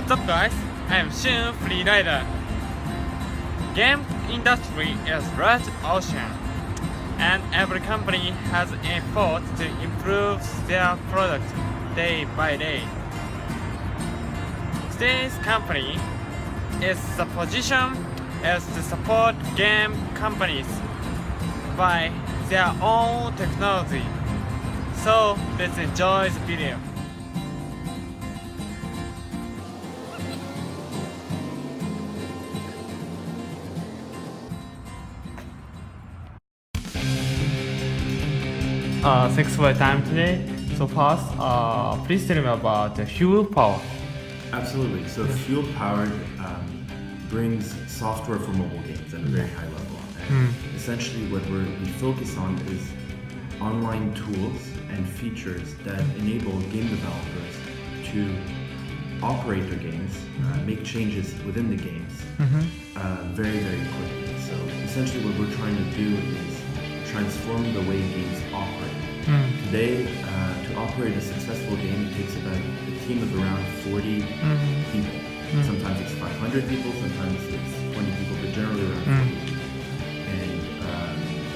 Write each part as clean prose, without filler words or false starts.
What's up guys, I'm Shun, FREERIDER. Game industry is large ocean and every company has effort to improve their product day by day. Today's company is the position is to support game companies by their own technology. So let's enjoy the video. Thanks for your time today. So first, please tell me about the fuel power. Absolutely. So fuel powered brings software for mobile games at a very high level. And essentially what we focus on is online tools and features that enable game developers to operate their games, make changes within the games very, very quickly. So essentially what we're trying to do is transform the way games operate. Today, to operate a successful game, it takes about a team of around 40 people. Sometimes it's 500 people, sometimes it's 20 people, but generally around 40 people. And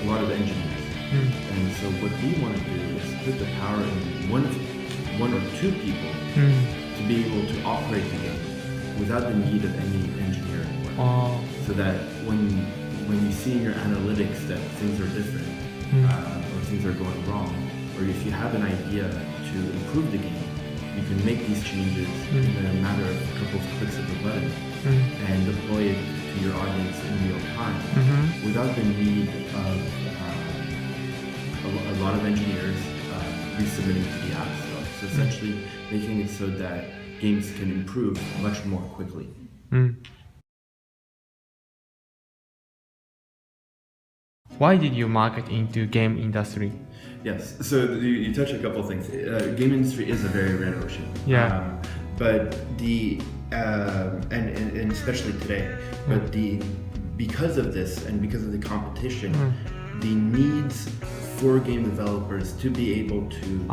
a lot of engineers. And so what we want to do is put the power in one or two people to be able to operate the game without the need of any engineering work. So that when you see in your analytics that things are different, or things are going wrong, or if you have an idea to improve the game, you can make these changes in a matter of a couple of clicks of the button and deploy it to your audience in real time without the need of a lot of engineers resubmitting to the App Store. So essentially making it so that games can improve much more quickly. Why did you market into game industry? Yes, so you touch a couple of things. Game industry is a very red ocean. But and especially today, but because of this and because of the competition, the needs for game developers to be able to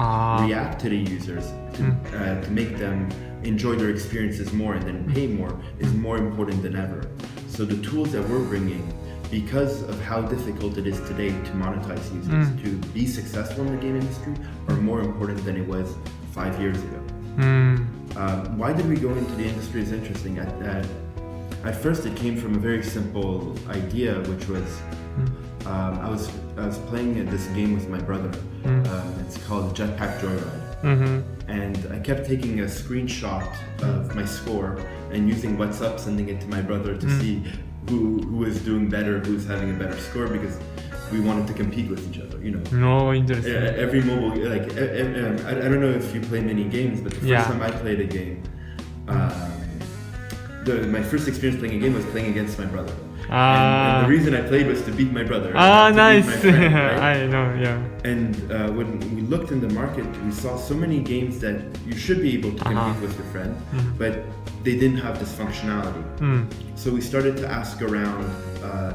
react to the users, to make them enjoy their experiences more and then pay more is more important than ever. So the tools that we're bringing, because of how difficult it is today to monetize users, to be successful in the game industry, are more important than it was 5 years ago. Why did we go into the industry is interesting. At first it came from a very simple idea, which was I was playing this game with my brother. It's called Jetpack Joyride. And I kept taking a screenshot of my score and using WhatsApp, sending it to my brother to see who is doing better, who's having a better score, because we wanted to compete with each other, you know. No, interesting. Every mobile, like, I don't know if you play many games, but the first time I played a game, my first experience playing a game was playing against my brother. And the reason I played was to beat my brother. Nice. To beat my friend, right? I know, And when we looked in the market, we saw so many games that you should be able to compete with your friend, but they didn't have this functionality. So we started to ask around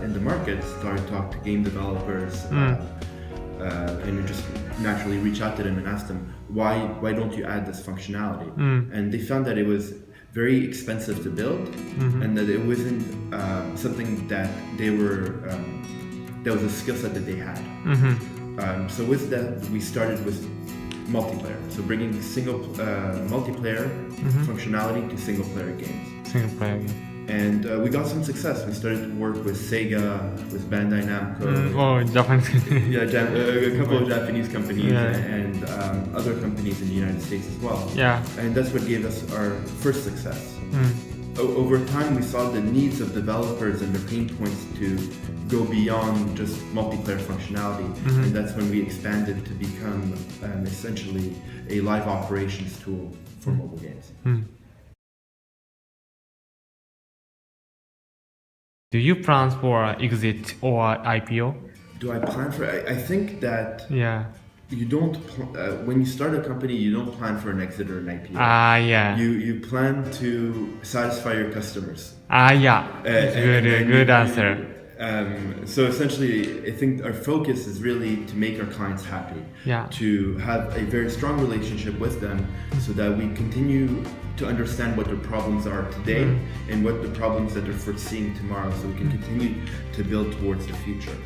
in the market, started to talk to game developers, and just naturally reach out to them and ask them, why don't you add this functionality? And they found that it was very expensive to build, and that it wasn't something that they were, that was a skill set that they had. So with that, we started with multiplayer. So bringing single multiplayer functionality to single player games. Single player game. And we got some success. We started to work with Sega, with Bandai Namco. Japanese. A couple of Japanese companies and other companies in the United States as well. And that's what gave us our first success. Over time, we saw the needs of developers and the pain points to go beyond just multiplayer functionality, and that's when we expanded to become essentially a live operations tool for mobile games. Do you plan for exit or IPO? Do I plan for? I think that you don't. When you start a company, you don't plan for an exit or an IPO. You plan to satisfy your customers. Good answer. So essentially, I think our focus is really to make our clients happy, to have a very strong relationship with them so that we continue to understand what their problems are today and what the problems that they're foreseeing tomorrow, so we can continue to build towards the future.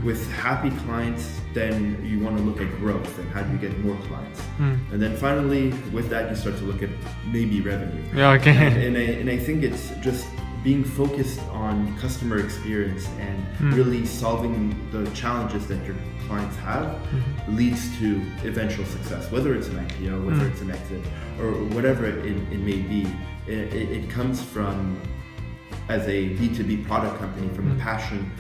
With happy clients, then you want to look at growth and how do you get more clients. And then finally, with that, you start to look at maybe revenue. And I think it's just being focused on customer experience and really solving the challenges that your clients have leads to eventual success, whether it's an IPO, whether it's an exit, or whatever it may be. It comes from, as a B2B product company, from a passion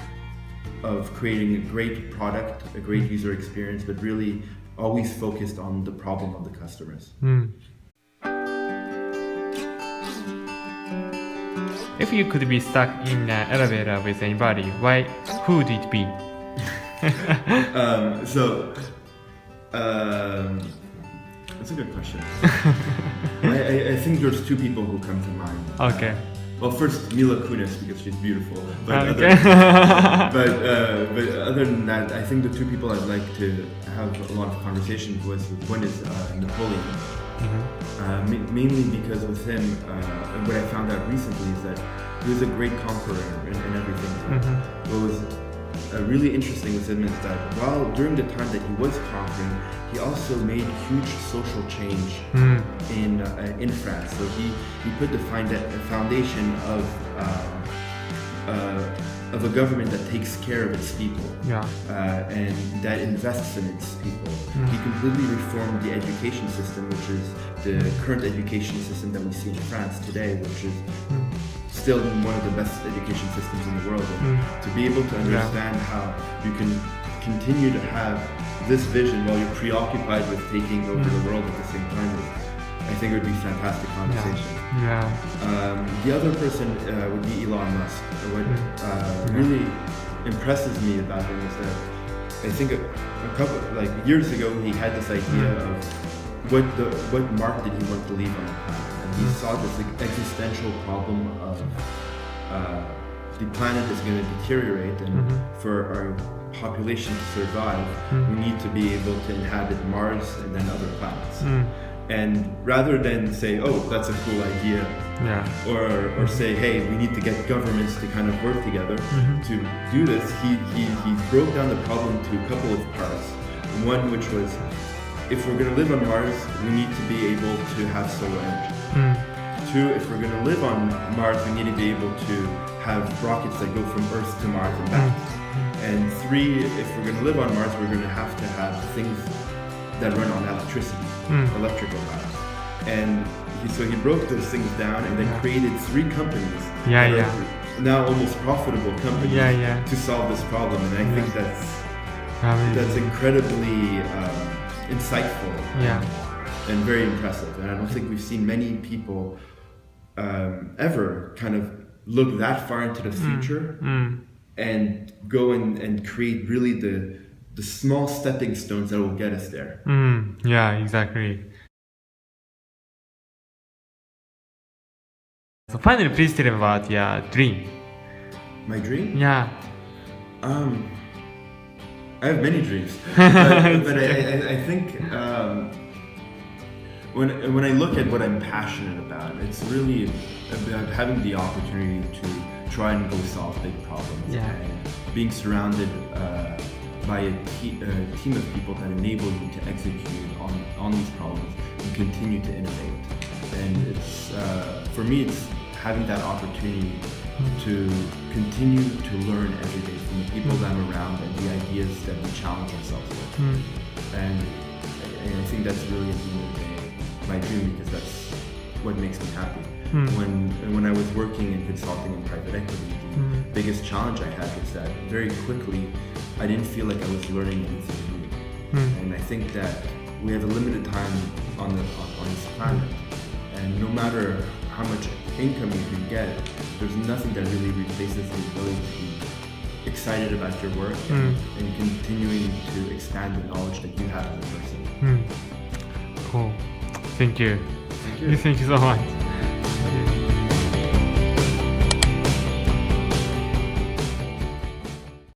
of creating a great product, a great user experience, but really always focused on the problem of the customers. If you could be stuck in an elevator with anybody, who would it be? That's a good question. I think there's two people who come to mind. Okay. Well, first Mila Kunis, because she's beautiful. But Okay. but other than that, I think the two people I'd like to have a lot of conversations with, one is Napoleon. Mainly because with him, what I found out recently is that he was a great conqueror in everything. What was really interesting with him is that while during the time that he was conquering, he also made huge social change in France. So he put the foundation of a government that takes care of its people and that invests in its people. He completely reformed the education system, which is the current education system that we see in France today, which is still one of the best education systems in the world. And to be able to understand how you can continue to have this vision while you're preoccupied with taking over the world at the same time, I think it would be a fantastic conversation. The other person would be Elon Musk. What really impresses me about him is that I think a couple years ago he had this idea of what mark did he want to leave on the planet, and he saw this existential problem of the planet is going to deteriorate, and for our population to survive, we need to be able to inhabit Mars and then other planets. And rather than say, oh, that's a cool idea, or say, hey, we need to get governments to kind of work together to do this, he broke down the problem to a couple of parts. One which was, if we're going to live on Mars, we need to be able to have solar energy. Two, if we're going to live on Mars, we need to be able to have rockets that go from Earth to Mars and back. And three, if we're going to live on Mars, we're going to have things that run on electricity, electrical power. And so he broke those things down and then created three companies, now almost profitable companies, to solve this problem. And I think that's incredibly insightful and very impressive. And I don't think we've seen many people ever kind of look that far into the future and go and create really the small stepping stones that will get us there. Exactly. So finally, please tell me about your dream. My dream? Yeah. I have many dreams, but I think when I look at what I'm passionate about, it's really about having the opportunity to try and go solve big problems and being surrounded by a team of people that enable you to execute on these problems and continue to innovate. And it's for me, it's having that opportunity to continue to learn every day from the people that I'm around and the ideas that we challenge ourselves with. And I think that's really, at the end of the day, my dream, because that's what makes me happy. When I was working in consulting and private equity, the biggest challenge I had was that very quickly I didn't feel like I was learning anything new. And I think that we have a limited time on this planet, and no matter how much income you can get, there's nothing that really replaces the ability to be excited about your work and continuing to expand the knowledge that you have as a person. Cool. Thank you. Thank you. Thank you so much.